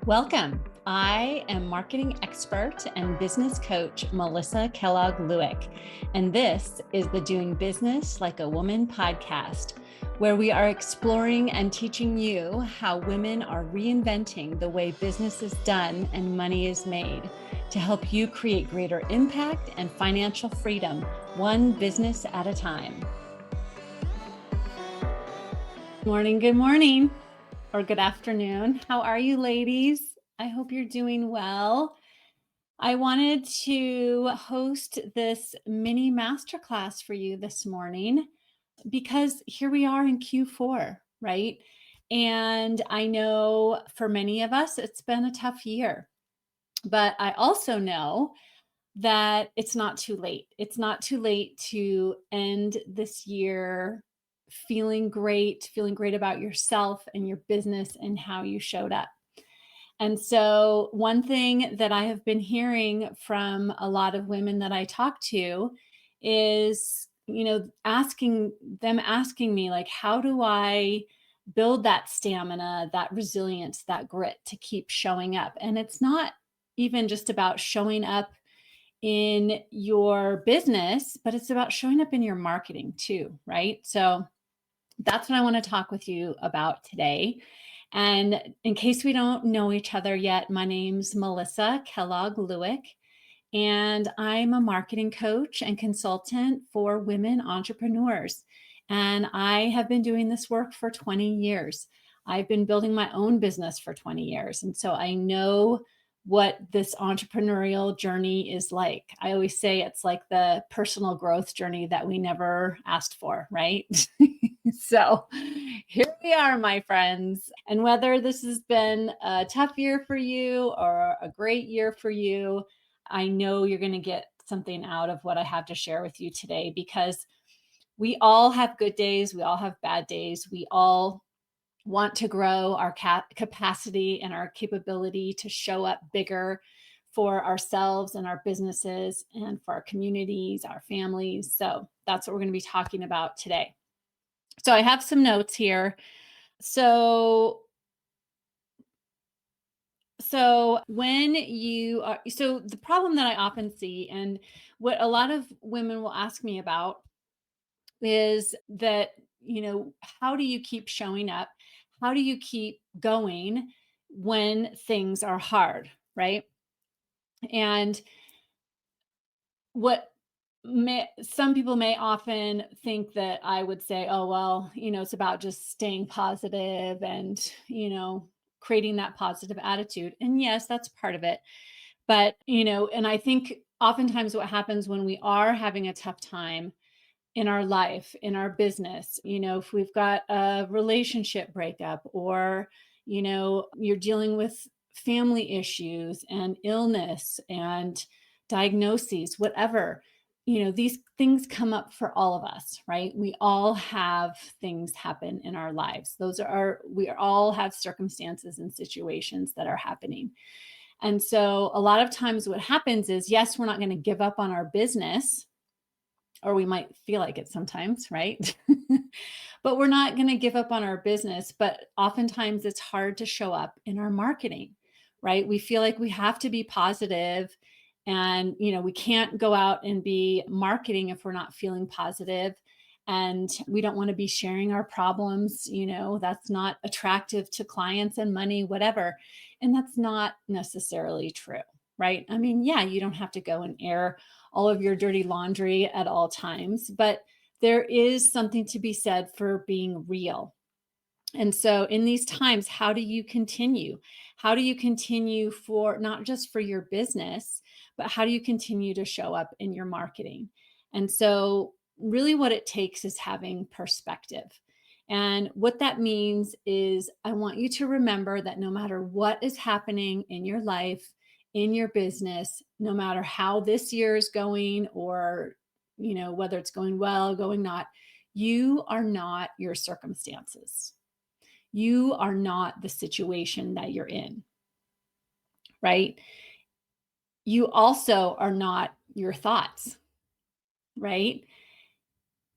Welcome. I am marketing expert and business coach Melissa Kellogg Lewick, and this is the Doing Business Like a Woman podcast, where we are exploring and teaching you how women are reinventing the way business is done and money is made to help you create greater impact and financial freedom, one business at a time. Good morning. Or good afternoon. How are you, ladies? I hope you're doing well. I wanted to host this mini masterclass for you this morning because here we are in Q4, right? And I know for many of us, it's been a tough year, but I also know that it's not too late. It's not too late to end this year feeling great about yourself and your business and how you showed up. And so, one thing that I have been hearing from a lot of women that I talk to is, asking me, like, how do I build that stamina, that resilience, that grit to keep showing up? And it's not even just about showing up in your business, but it's about showing up in your marketing too, right? So, that's what I want to talk with you about today. And in case we don't know each other yet, my name's Melissa Kellogg Lewick, and I'm a marketing coach and consultant for women entrepreneurs. And I have been doing this work for 20 years. I've been building my own business for 20 years. And so I know what this entrepreneurial journey is like. I always say it's like the personal growth journey that we never asked for, right? So here we are, my friends. And whether this has been a tough year for you or a great year for you, I know you're going to get something out of what I have to share with you today, because we all have good days. We all have bad days. We all want to grow our capacity and our capability to show up bigger for ourselves and our businesses and for our communities, our families. So that's what we're going to be talking about today. So I have some notes here. So when you are, so the problem that I often see, and what a lot of women will ask me about, is that, how do you keep showing up? How do you keep going when things are hard, right? And what some people may often think that I would say, oh, well, it's about just staying positive and, creating that positive attitude. And yes, that's part of it. But, and I think oftentimes what happens when we are having a tough time in our life, in our business, if we've got a relationship breakup, or, you're dealing with family issues and illness and diagnoses, whatever, these things come up for all of us, right? We all have things happen in our lives. We all have circumstances and situations that are happening. And so a lot of times what happens is, yes, we're not going to give up on our business, or we might feel like it sometimes, right? But we're not going to give up on our business. But oftentimes it's hard to show up in our marketing, right? We feel like we have to be positive, and, we can't go out and be marketing if we're not feeling positive. And we don't want to be sharing our problems. That's not attractive to clients and money, whatever. And that's not necessarily true, right? I mean, yeah, you don't have to go and air all of your dirty laundry at all times, but there is something to be said for being real. And so in these times, how do you continue? How do you continue for not just for your business, but how do you continue to show up in your marketing? And so really what it takes is having perspective. And what that means is, I want you to remember that no matter what is happening in your life, in your business, no matter how this year is going, or, whether it's going well, going not, you are not your circumstances. You are not the situation that you're in, right? You also are not your thoughts, right?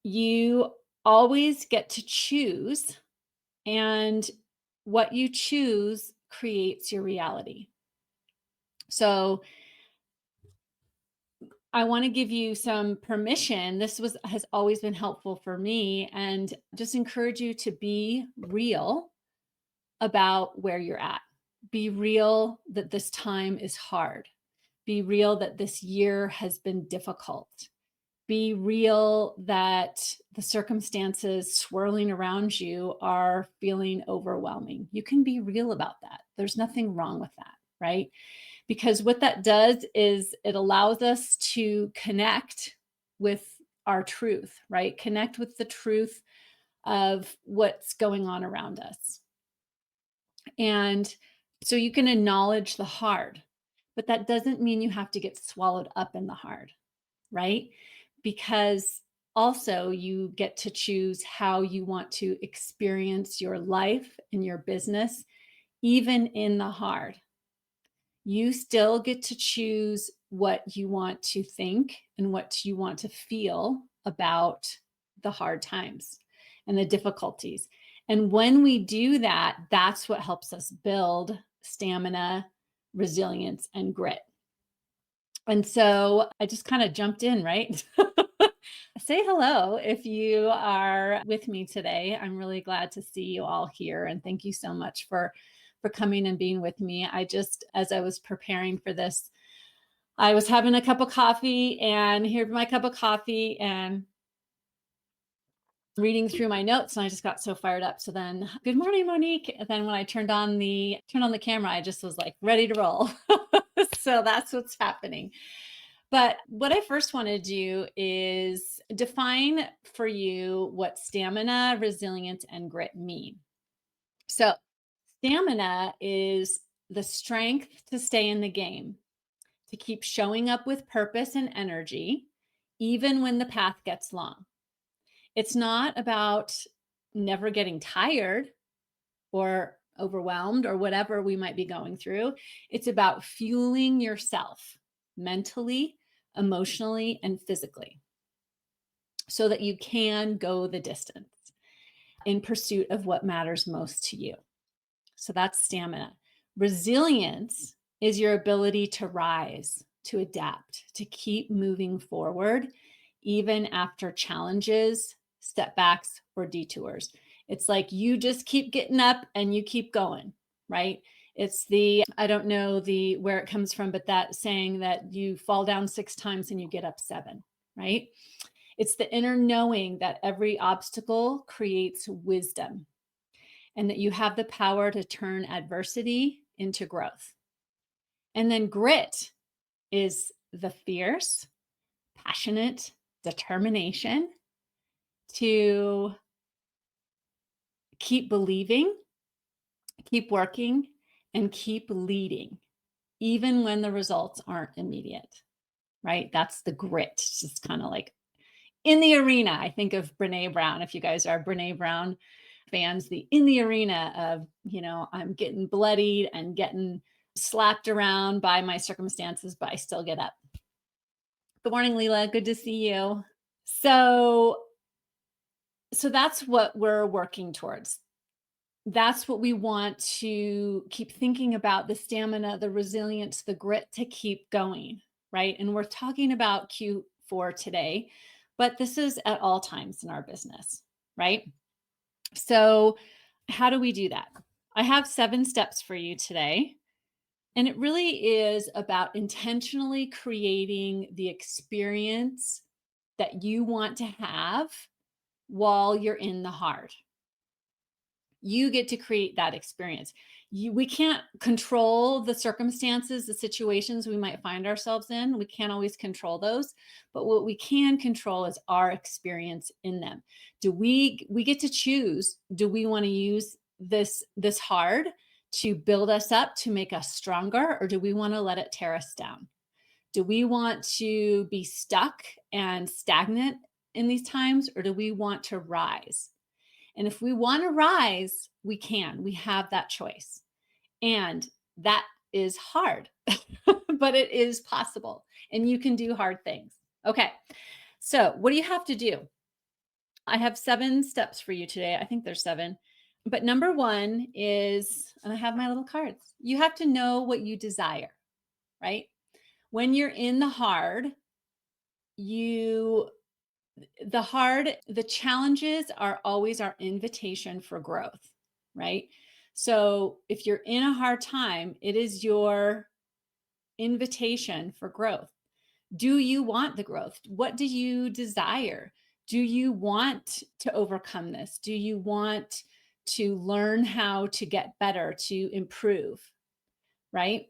You always get to choose, and what you choose creates your reality. So I want to give you some permission. This has always been helpful for me, and just encourage you to be real about where you're at. Be real that this time is hard. Be real that this year has been difficult. Be real that the circumstances swirling around you are feeling overwhelming. You can be real about that. There's nothing wrong with that, right? Because what that does is it allows us to connect with our truth, right? Connect with the truth of what's going on around us. And so you can acknowledge the hard, but that doesn't mean you have to get swallowed up in the hard, right? Because also you get to choose how you want to experience your life and your business, even in the hard. You still get to choose what you want to think and what you want to feel about the hard times and the difficulties. And when we do that, that's what helps us build stamina, resilience, and grit. And so I just kind of jumped in, right? Say hello if you are with me today. I'm really glad to see you all here, and thank you so much for coming and being with me. I just, as I was preparing for this, I was having a cup of coffee, and here's my cup of coffee and reading through my notes, and I just got so fired up. So then, good morning, Monique. And then when I turned on the camera, I just was like ready to roll. So that's what's happening. But what I first want to do is define for you what stamina, resilience, and grit mean. So, stamina is the strength to stay in the game, to keep showing up with purpose and energy, even when the path gets long. It's not about never getting tired or overwhelmed or whatever we might be going through. It's about fueling yourself mentally, emotionally, and physically so that you can go the distance in pursuit of what matters most to you. So that's stamina. Resilience is your ability to rise, to adapt, to keep moving forward, even after challenges, setbacks, or detours. It's like you just keep getting up and you keep going, right? It's I don't know where it comes from, but that saying that you fall down 6 times and you get up 7, right? It's the inner knowing that every obstacle creates wisdom and that you have the power to turn adversity into growth. And then grit is the fierce, passionate determination to keep believing, keep working, and keep leading, even when the results aren't immediate, right? That's the grit. It's just kind of like in the arena. I think of Brene Brown. If you guys are Brene Brown fans, in the arena of, I'm getting bloodied and getting slapped around by my circumstances, but I still get up. Good morning, Leela. Good to see you. So that's what we're working towards. That's what we want to keep thinking about, the stamina, the resilience, the grit to keep going, right? And we're talking about Q4 today, but this is at all times in our business, right? So how do we do that? I have 7 steps for you today. And it really is about intentionally creating the experience that you want to have while you're in the hard. You get to create that experience. We can't control the circumstances, the situations we might find ourselves in. We can't always control those, but what we can control is our experience in them. We get to choose, do we want to use this hard to build us up, to make us stronger, or do we want to let it tear us down? Do we want to be stuck and stagnant in these times, or do we want to rise? And if we want to rise, we can. We have that choice. And that is hard, but it is possible. And you can do hard things. Okay. So, what do you have to do? I have 7 steps for you today. I think there's 7. But number one is, and I have my little cards, you have to know what you desire, right? When you're in the hard, you, the challenges are always our invitation for growth, right? So if you're in a hard time, it is your invitation for growth. Do you want the growth? What do you desire? Do you want to overcome this? Do you want to learn how to get better, to improve, right?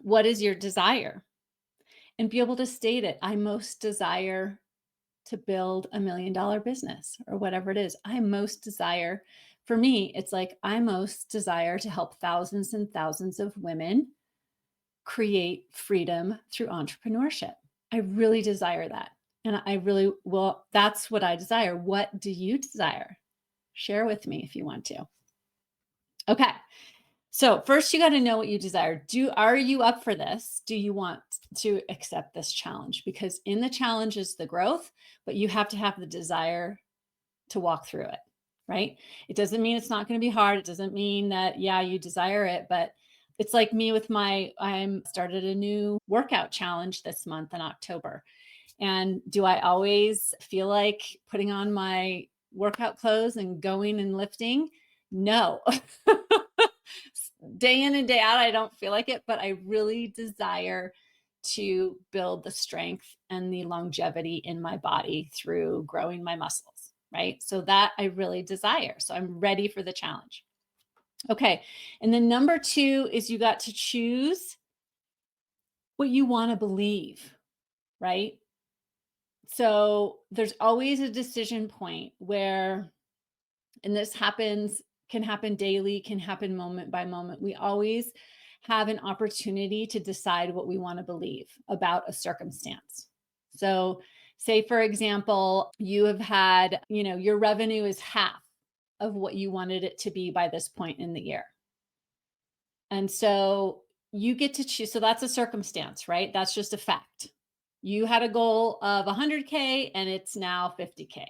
What is your desire? And be able to state it. I most desire to build $1 million business or whatever it is. I most desire, for me, it's like I most desire to help thousands and thousands of women create freedom through entrepreneurship. I really desire that. And I really will. That's what I desire. What do you desire? Share with me if you want to. Okay. So first you got to know what you desire. Are you up for this? Do you want to accept this challenge? Because in the challenge is the growth, but you have to have the desire to walk through it, right? It doesn't mean it's not going to be hard. It doesn't mean that, yeah, you desire it, but it's like me with I'm started a new workout challenge this month in October. And do I always feel like putting on my workout clothes and going and lifting? No. Day in and day out, I don't feel like it, but I really desire to build the strength and the longevity in my body through growing my muscles, right? So that I really desire. So I'm ready for the challenge. Okay. And then number two is you got to choose what you want to believe, right? So there's always a decision point where, and this can happen daily, can happen moment by moment. We always have an opportunity to decide what we want to believe about a circumstance. So, say, for example, you have had, your revenue is half of what you wanted it to be by this point in the year. And so you get to choose. So that's a circumstance, right? That's just a fact. You had a goal of 100K and it's now 50K.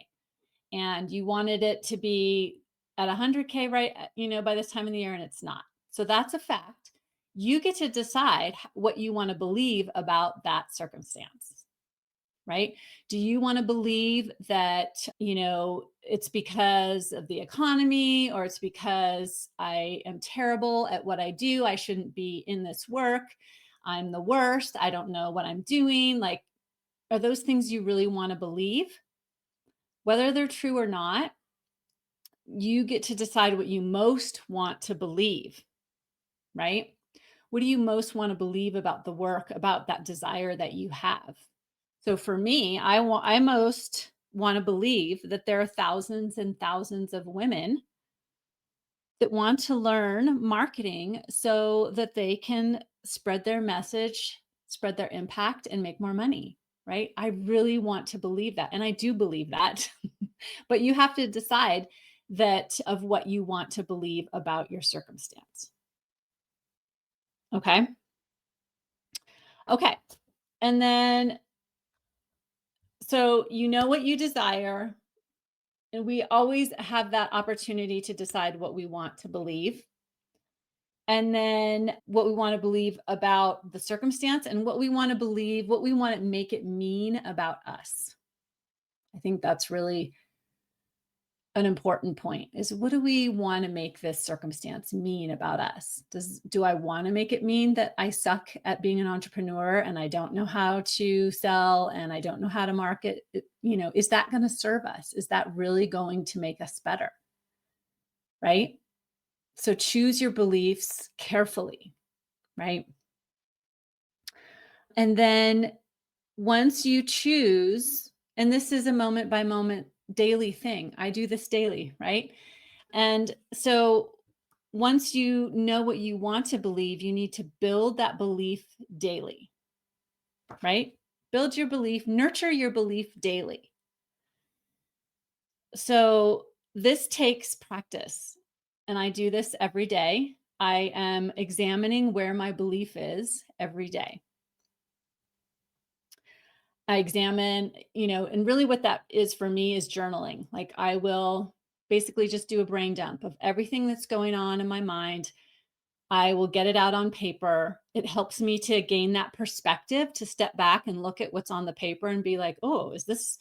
And you wanted it to be at 100K, right? By this time of the year, and it's not. So that's a fact. You get to decide what you want to believe about that circumstance, right? Do you want to believe that, it's because of the economy, or it's because I am terrible at what I do? I shouldn't be in this work. I'm the worst. I don't know what I'm doing. Like, are those things you really want to believe? Whether they're true or not, you get to decide what you most want to believe, right? What do you most want to believe about the work, about that desire that you have? So for me, I most want to believe that there are thousands and thousands of women that want to learn marketing so that they can spread their message, spread their impact, and make more money, right? I really want to believe that. And I do believe that. But you have to decide that of what you want to believe about your circumstance. Okay. Okay. And then, so you know what you desire. And we always have that opportunity to decide what we want to believe. And then what we want to believe about the circumstance, and what we want to believe, what we want to make it mean about us. I think that's really an important point, is what do we want to make this circumstance mean about us? Do I want to make it mean that I suck at being an entrepreneur and I don't know how to sell and I don't know how to market? Is that going to serve us? Is that really going to make us better? Right? So choose your beliefs carefully, right? And then once you choose, and this is a moment by moment daily thing. I do this daily, right? And so once you know what you want to believe, you need to build that belief daily, right? Build your belief, nurture your belief daily. So this takes practice. And I do this every day. I am examining where my belief is every day. I examine, and really what that is for me is journaling. Like, I will basically just do a brain dump of everything that's going on in my mind. I will get it out on paper. It helps me to gain that perspective, to step back and look at what's on the paper and be like, oh, is this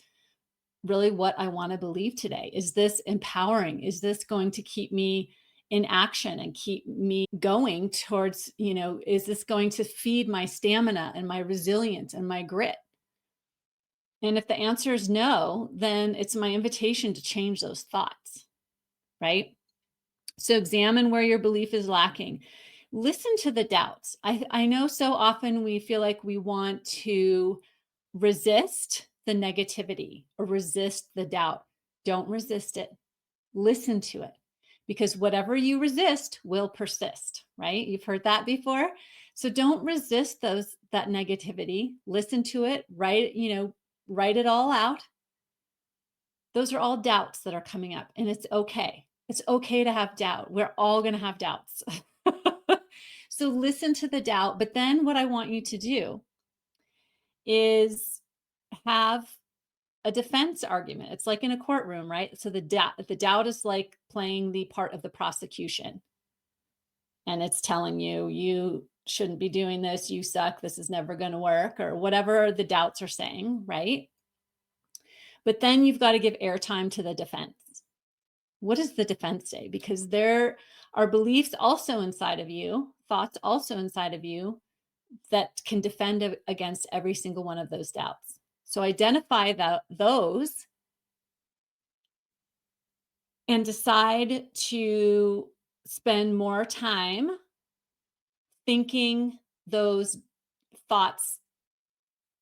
really what I want to believe today? Is this empowering? Is this going to keep me in action and keep me going towards, is this going to feed my stamina and my resilience and my grit? And if the answer is no, then it's my invitation to change those thoughts, right? So examine where your belief is lacking. Listen to the doubts. I know so often we feel like we want to resist the negativity or resist the doubt. Don't resist it. Listen to it, because whatever you resist will persist, right? You've heard that before. So don't resist that negativity. Listen to it, write it all out. Those are all doubts that are coming up, and it's okay. It's okay to have doubt. We're all going to have doubts. So listen to the doubt, but then what I want you to do is have a defense argument. It's like in a courtroom, right? So the doubt is like playing the part of the prosecution, and it's telling you, you shouldn't be doing this, you suck, this is never going to work, or whatever the doubts are saying, right? But then you've got to give airtime to the defense. What does the defense say? Because there are beliefs also inside of you, thoughts also inside of you, that can defend against every single one of those doubts. So identify those and decide to spend more time thinking those thoughts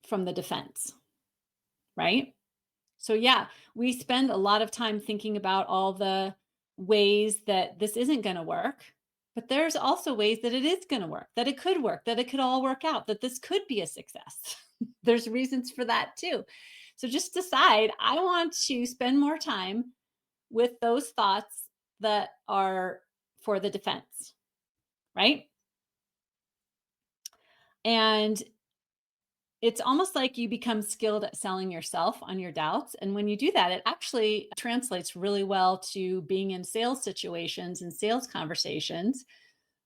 from the defense, right? So, yeah, we spend a lot of time thinking about all the ways that this isn't going to work, but there's also ways that it is going to work, that it could all work out, that this could be a success. There's reasons for that too. So just decide, I want to spend more time with those thoughts that are for the defense, right? And it's almost like you become skilled at selling yourself on your doubts. And when you do that, it actually translates really well to being in sales situations and sales conversations.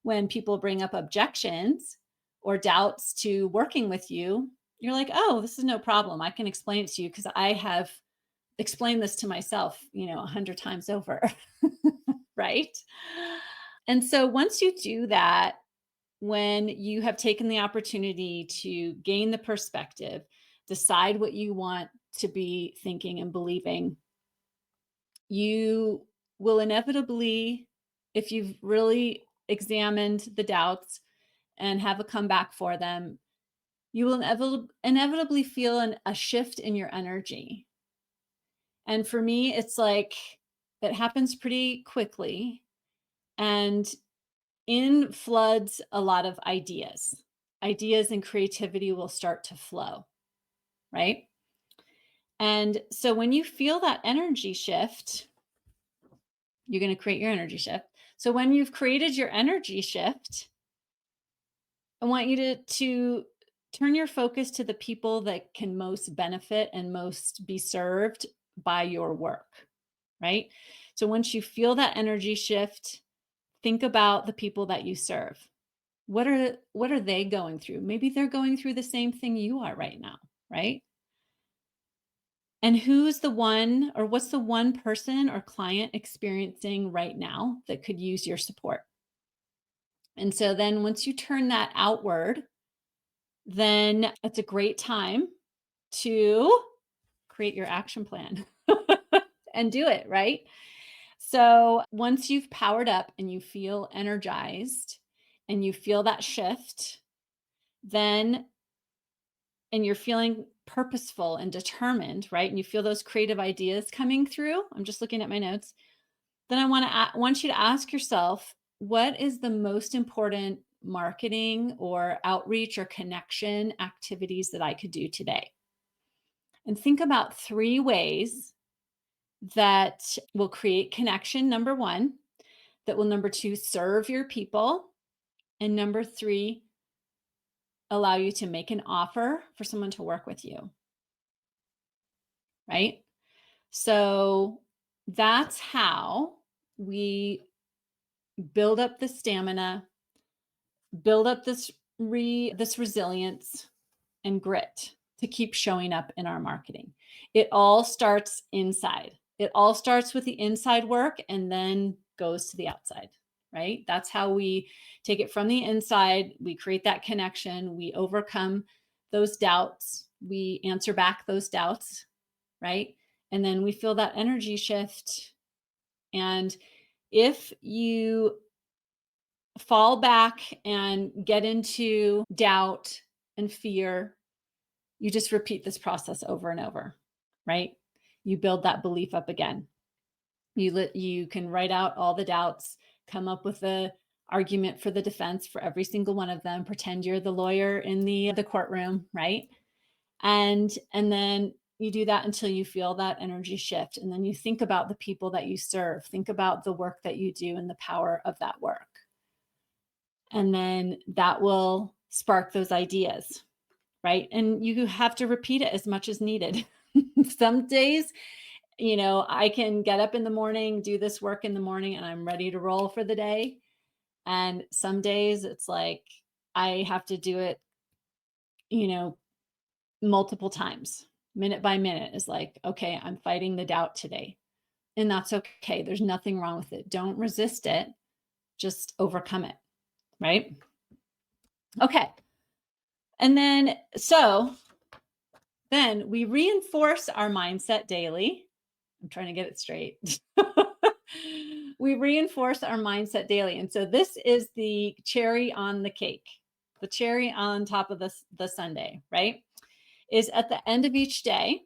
When people bring up objections or doubts to working with you, you're like, oh, this is no problem. I can explain it to you because I have explained this to myself, 100 times over. Right. And so once you do that, when you have taken the opportunity to gain the perspective, decide what you want to be thinking and believing, you will inevitably, if you've really examined the doubts and have a comeback for them, you will inevitably feel a shift in your energy. And for me, it's like it happens pretty quickly. And in floods a lot of ideas and creativity will start to flow, right? And so when you feel that energy shift, you're going to create your energy shift. So when you've created your energy shift, I want you to turn your focus to the people that can most benefit and most be served by your work, right? So once you feel that energy shift, think about the people that you serve. What are they going through? Maybe they're going through the same thing you are right now, right? And who's the one, or what's the one person or client experiencing right now that could use your support? And so then once you turn that outward, then it's a great time to create your action plan and do it, right? So once you've powered up and you feel energized and you feel that shift, then, and you're feeling purposeful and determined, right? And you feel those creative ideas coming through. I'm just looking at my notes. Then I want you to ask yourself, what is the most important marketing or outreach or connection activities that I could do today? And think about 3 ways that will create connection, number 1, that will, number 2, serve your people, and number 3, allow you to make an offer for someone to work with you, right? So That's how we build up the stamina, build up this resilience and grit to keep showing up in our marketing. It all starts inside. It all starts with the inside work and then goes to the outside, right? That's how we take it from the inside. We create that connection. We overcome those doubts. We answer back those doubts, right? And then we feel that energy shift. And if you fall back and get into doubt and fear, you just repeat this process over and over, right? You build that belief up again. You can write out all the doubts, come up with a argument for the defense for every single one of them, pretend you're the lawyer in the courtroom, right? And then you do that until you feel that energy shift, and then you think about the people that you serve, think about the work that you do and the power of that work. And then that will spark those ideas, right? And you have to repeat it as much as needed. Some days, I can get up in the morning, do this work in the morning, and I'm ready to roll for the day. And some days it's like I have to do it, you know, multiple times. Minute by minute is like, okay, I'm fighting the doubt today. And that's okay. There's nothing wrong with it. Don't resist it, just overcome it, right? Okay. And then we reinforce our mindset daily. I'm trying to get it straight. We reinforce our mindset daily. And so this is the cherry on the cake, the cherry on top of the sundae, right? Is at the end of each day,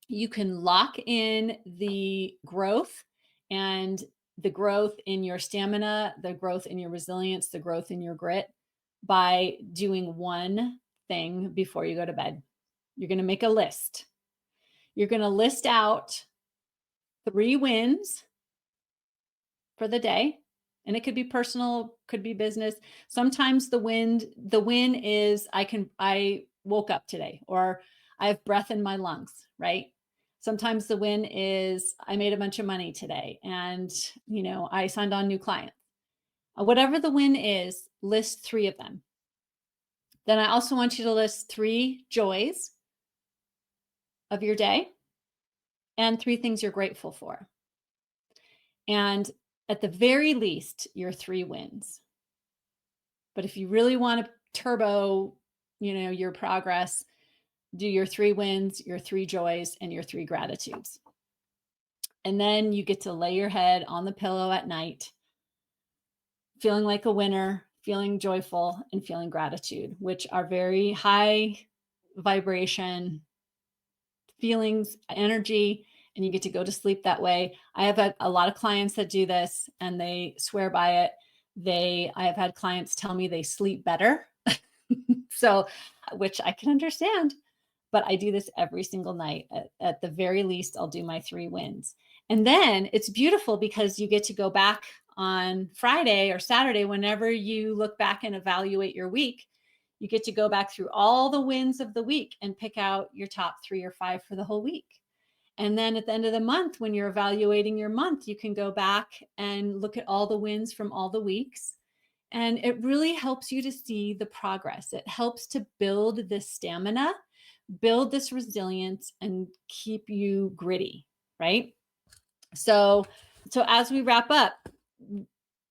you can lock in the growth, and the growth in your stamina, the growth in your resilience, the growth in your grit by doing one thing before you go to bed. You're going to make a list. You're going to list out 3 wins for the day, and it could be personal, could be business. Sometimes the win is I woke up today, or I have breath in my lungs, right? Sometimes the win is I made a bunch of money today, and I signed on new clients. Whatever the win is, list 3 of them. Then I also want you to list 3 joys of your day and 3 things you're grateful for. And at the very least, your 3 wins. But if you really want to turbo, your progress, do your 3 wins, your 3 joys, and your 3 gratitudes. And then you get to lay your head on the pillow at night, feeling like a winner, feeling joyful, and feeling gratitude, which are very high vibration feelings, energy, and you get to go to sleep that way. I have a lot of clients that do this and they swear by it. I have had clients tell me they sleep better. So, which I can understand, but I do this every single night. At the very least, I'll do my 3 wins. And then it's beautiful because you get to go back on Friday or Saturday, whenever you look back and evaluate your week. You get to go back through all the wins of the week and pick out your top 3 or 5 for the whole week. And then at the end of the month, when you're evaluating your month, you can go back and look at all the wins from all the weeks. And it really helps you to see the progress. It helps to build this stamina, build this resilience, and keep you gritty, right? So as we wrap up,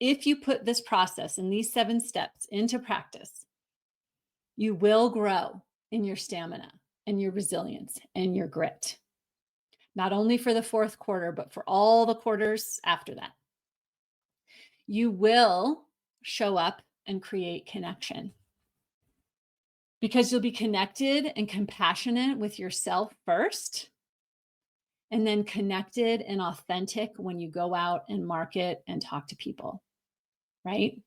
if you put this process and these 7 steps into practice, you will grow in your stamina and your resilience and your grit, not only for the 4th quarter, but for all the quarters after that. You will show up and create connection because you'll be connected and compassionate with yourself first, and then connected and authentic when you go out and market and talk to people, right?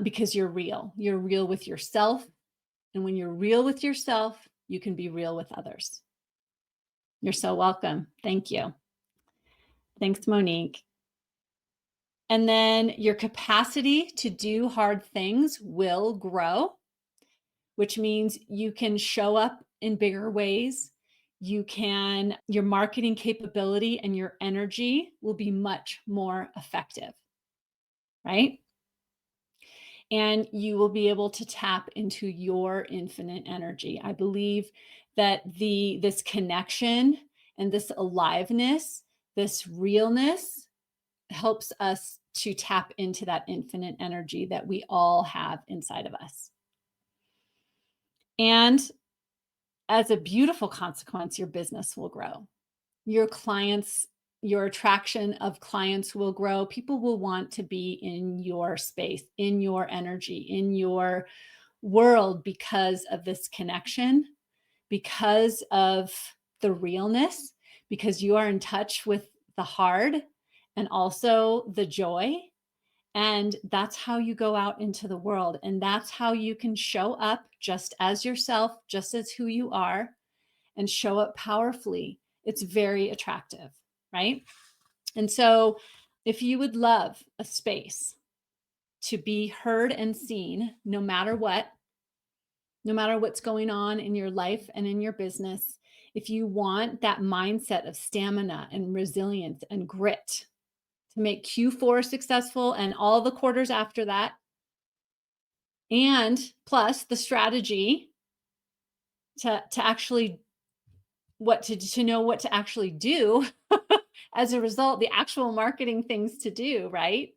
Because you're real with yourself. And when you're real with yourself, you can be real with others. You're so welcome. Thank you. Thanks, Monique. And then your capacity to do hard things will grow, which means you can show up in bigger ways. your marketing capability and your energy will be much more effective, right? And you will be able to tap into your infinite energy. I believe that this connection and this aliveness, this realness helps us to tap into that infinite energy that we all have inside of us. And as a beautiful consequence, your business will grow. Your clients, your attraction of clients will grow. People will want to be in your space, in your energy, in your world because of this connection, because of the realness, because you are in touch with the hard and also the joy. And that's how you go out into the world. And that's how you can show up just as yourself, just as who you are, and show up powerfully. It's very attractive, right? And so, if you would love a space to be heard and seen, no matter what's going on in your life and in your business, if you want that mindset of stamina and resilience and grit to make Q4 successful and all the quarters after that, and plus the strategy to actually to know what to actually do as a result, the actual marketing things to do, right?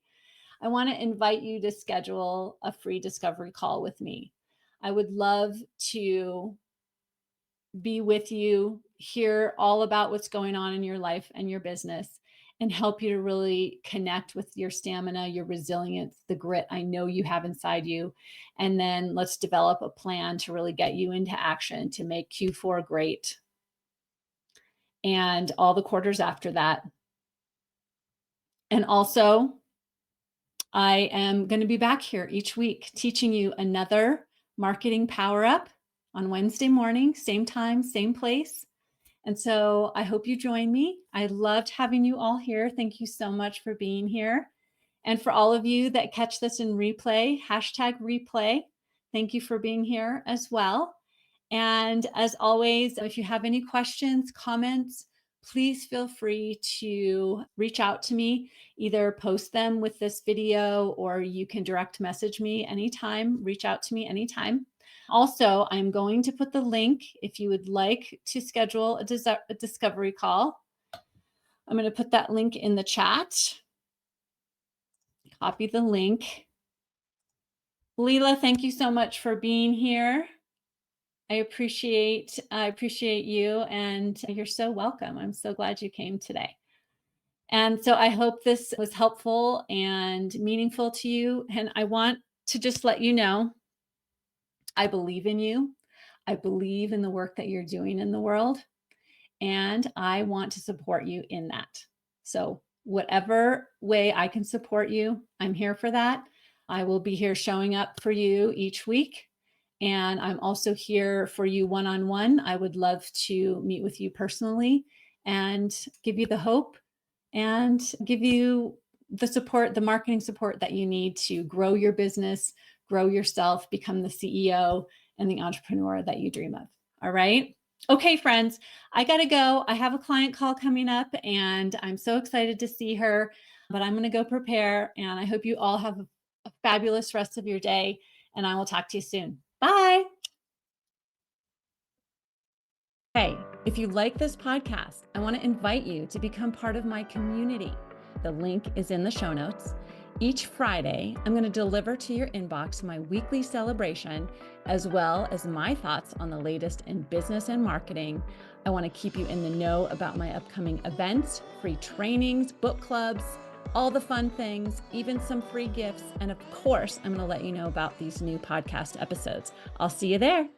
I want to invite you to schedule a free discovery call with me. I would love to be with you, hear all about what's going on in your life and your business, and help you to really connect with your stamina, your resilience, the grit I know you have inside you. And then let's develop a plan to really get you into action to make Q4 great and all the quarters after that. And also, I am going to be back here each week teaching you another marketing power up on Wednesday morning, same time, same place. And so I hope you join me. I loved having you all here. Thank you so much for being here. And for all of you that catch this in replay, #replay, thank you for being here as well. And as always, if you have any questions, comments, please feel free to reach out to me. Either post them with this video or you can direct message me anytime, reach out to me anytime. Also, I'm going to put the link if you would like to schedule a discovery call. I'm going to put that link in the chat. Copy the link. Leela, thank you so much for being here. I appreciate you, and you're so welcome. I'm so glad you came today. And so I hope this was helpful and meaningful to you. And I want to just let you know, I believe in you. I believe in the work that you're doing in the world, and I want to support you in that. So whatever way I can support you, I'm here for that. I will be here showing up for you each week. And I'm also here for you one-on-one. I would love to meet with you personally and give you the hope and give you the support, the marketing support that you need to grow your business, grow yourself, become the CEO and the entrepreneur that you dream of. All right. Okay, friends, I got to go. I have a client call coming up and I'm so excited to see her, but I'm going to go prepare. And I hope you all have a fabulous rest of your day. And I will talk to you soon. Bye. Hey, if you like this podcast, I want to invite you to become part of my community. The link is in the show notes. Each Friday, I'm going to deliver to your inbox my weekly celebration, as well as my thoughts on the latest in business and marketing. I want to keep you in the know about my upcoming events, free trainings, book clubs, all the fun things, even some free gifts. And of course, I'm going to let you know about these new podcast episodes. I'll see you there.